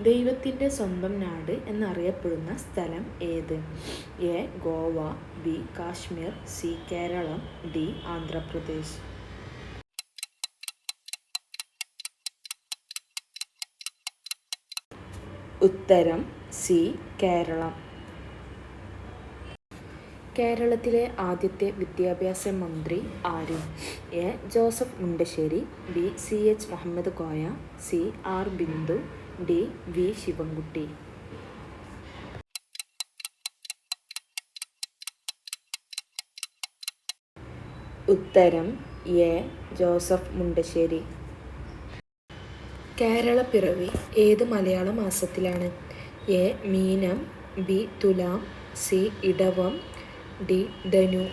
ദൈവത്തിൻ്റെ സ്വന്തം നാട് എന്നറിയപ്പെടുന്ന സ്ഥലം ഏത്? A. Goa, B. Kashmir, C. Kerala, D. Andhra Pradesh. ഉത്തരം സി. കേരളം. കേരളത്തിലെ ആദ്യത്തെ വിദ്യാഭ്യാസ മന്ത്രി ആര്? A. Joseph Mundassery, B. C. H. Muhammad Koya, C. R. Bindu, D. V. Sivankutty. ഉത്തരം എ. ജോസഫ് മുണ്ടശ്ശേരി. കേരളപ്പിറവി ഏത് മലയാള മാസത്തിലാണ്? A. Meenam, B. Thulam, C. ഇടവം, ഡി. ധനു.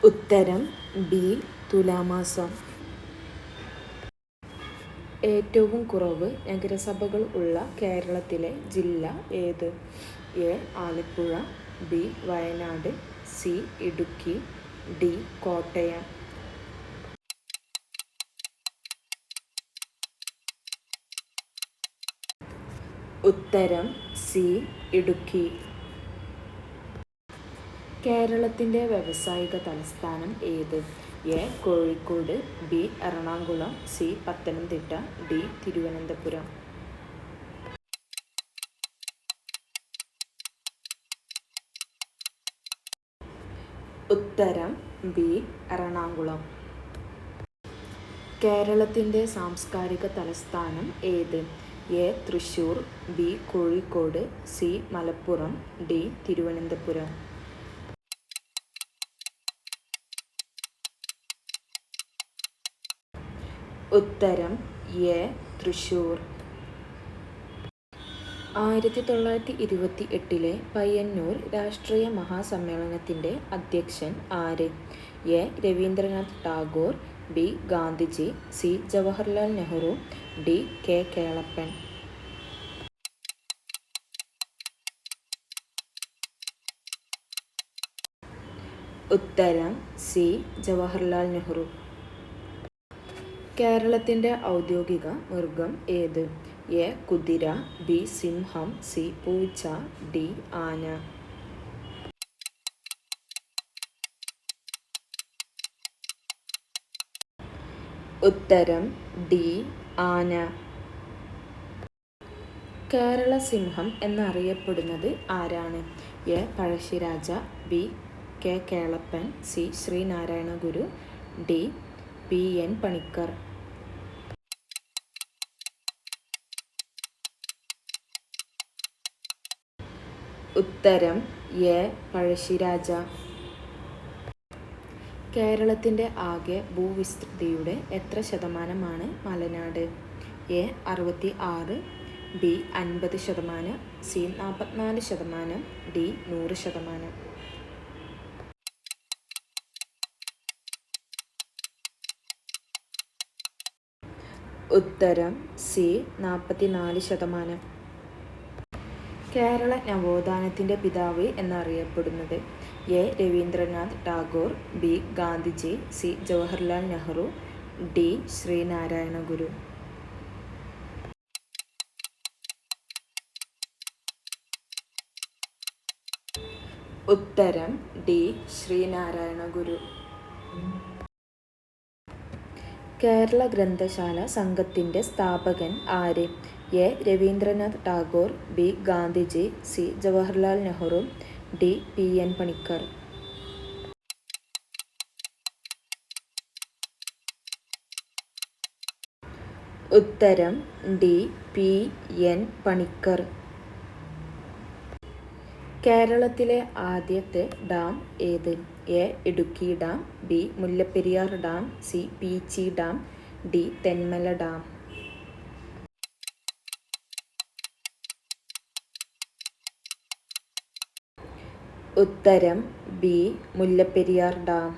ഉത്തരം ബി. തുലാമാസം. ഏറ്റവും കുറവ് നഗരസഭകൾ ഉള്ള കേരളത്തിലെ ജില്ല ഏത്? A. Alappuzha, B. Wayanad, C. Idukki, D. Kottayam. ഉത്തരം സി. ഇടുക്കി. കേരളത്തിൻ്റെ വ്യാവസായിക തലസ്ഥാനം ഏത്? A. Kozhikode, B. Ernakulam, C. Pathanamthitta, D. Thiruvananthapuram. ഉത്തരം ബി. എറണാകുളം. കേരളത്തിൻ്റെ സാംസ്കാരിക തലസ്ഥാനം ഏത്? A. Thrissur, B. Kozhikode, C. Malappuram, D. Thiruvananthapuram. ഉത്തരം എ. തൃശ്ശൂർ. 1928 പയ്യന്നൂർ രാഷ്ട്രീയ മഹാസമ്മേളനത്തിൻ്റെ അധ്യക്ഷൻ ആര്? A. Rabindranath Tagore, B. Gandhiji, C. Jawaharlal Nehru, D. K. Kelappan. ഉത്തരം സി. ജവഹർലാൽ നെഹ്റു. കേരളത്തിൻ്റെ ഔദ്യോഗിക മൃഗം ഏത്? എ. കുതിര, ബി. സിംഹം, സി. പൂച്ച, ഡി. ആന. ഉത്തരം ഡി. ആന. കേരള സിംഹം എന്നറിയപ്പെടുന്നത് ആരാണ്? A. Pazhassiraja, B. K. Kelappan, C. Sreenarayana Guru, D. P. N. Panicker. ഉത്തരം എ. പഴശ്ശിരാജ. കേരളത്തിൻ്റെ ആകെ ഭൂവിസ്തൃതിയുടെ എത്ര ശതമാനമാണ് Malanad? A. 66, B. 50%, C. 44%, D. 100%. ഉത്തരം സി. 44%. കേരള നവോത്ഥാനത്തിൻ്റെ പിതാവ് എന്നറിയപ്പെടുന്നത്? A. Rabindranath Tagore, B. Gandhiji, C. Jawaharlal Nehru, D. Sreenarayana Guru. ഉത്തരം ഡി. ശ്രീനാരായണ ഗുരു. കേരള ഗ്രന്ഥശാല സംഘത്തിൻ്റെ സ്ഥാപകൻ ആര്? A. Rabindranath Tagore, B. Gandhiji, C. Jawaharlal Nehru, D. P. N. Panicker. ഉത്തരം ഡി. പി. എൻ. പണിക്കർ. കേരളത്തിലെ ആദ്യത്തെ ഡാം ഏത്? A. Idukki dam, B. Mullaperiyar dam, C. Peechi dam, D. Thenmala dam. ഉത്തരം ബി. മുല്ലപ്പെരിയാർ ഡാം.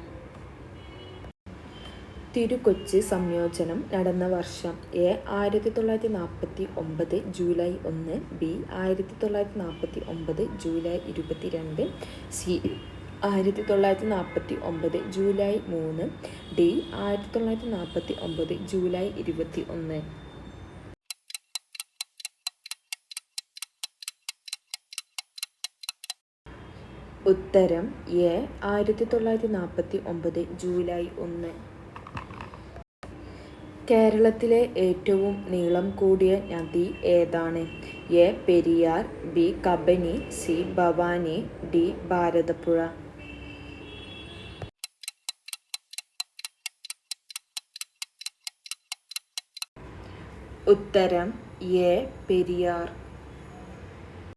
തിരു-കൊച്ചി സംയോജനം നടന്ന വർഷം? A. 1949 July 1, B. 1949 July 22, C. 1949 July 3. D 1949 July 21. ഉത്തരം എ 1949 ജൂലൈ 1. കേരളത്തിലെ ഏറ്റവും നീളം കൂടിയ നദി ഏതാണ്? A Periyar, B Kabani, C Bhavani, D Bharathappuzha. ഉത്തരം എ പെരിയാർ.